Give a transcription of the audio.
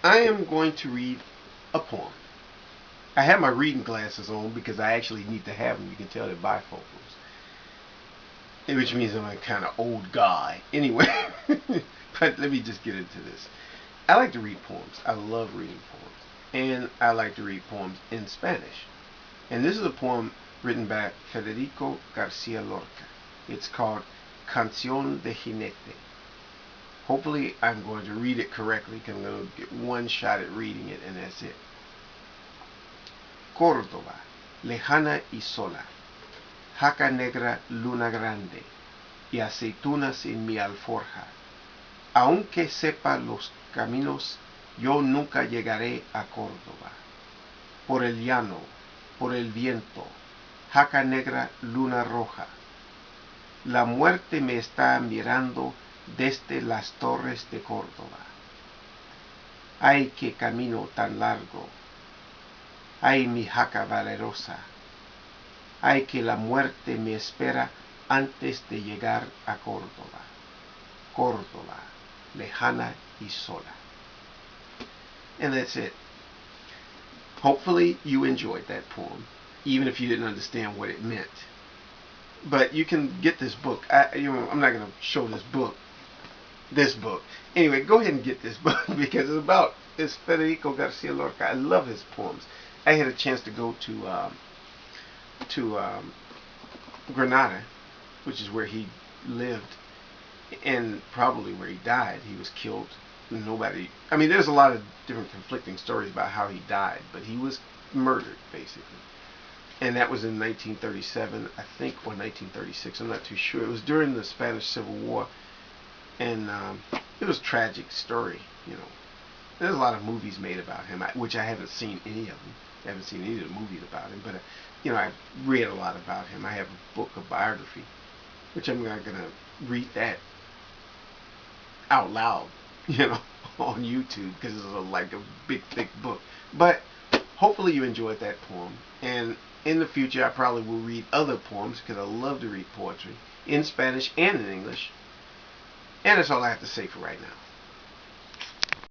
I am going to read a poem. I have my reading glasses on because I actually need to have them. You can tell they're bifocals, which means I'm a kind of old guy. Anyway, but let me just get into this. I like to read poems. I love reading poems. And I like to read poems in Spanish. And this is a poem written by Federico Garcia Lorca. It's called Concion de Jinete. Hopefully I'm going to read it correctly because I'm going to get one shot at reading it and that's it. Córdoba, lejana y sola, jaca negra luna grande y aceitunas en mi alforja. Aunque sepa los caminos, yo nunca llegaré a Córdoba. Por el llano, por el viento, jaca negra, luna roja. La muerte me está mirando desde las torres de Córdoba. Ay, qué camino tan largo. Ay, mi jaca valerosa. Ay, que la muerte me espera antes de llegar a Córdoba. Córdoba, lejana y sola. And that's it. Hopefully you enjoyed that poem, even if you didn't understand what it meant. But you can get this book. I'm not going to show this book. Anyway, go ahead and get this book because it's Federico Garcia Lorca. I love his poems. I had a chance to go to Granada, which is where he lived, and probably where he died. He was killed. There's a lot of different conflicting stories about how he died, but he was murdered, basically. And that was in 1937, I think, or 1936. I'm not too sure. It was during the Spanish Civil War, and it was a tragic story, There's a lot of movies made about him, which I haven't seen any of them. I haven't seen any of the movies about him, but, I've read a lot about him. I have a book, a biography, which I'm not going to read that out loud, on YouTube, because it's like a big, thick book. But hopefully you enjoyed that poem, and in the future I probably will read other poems, because I love to read poetry, in Spanish and in English. And that's all I have to say for right now.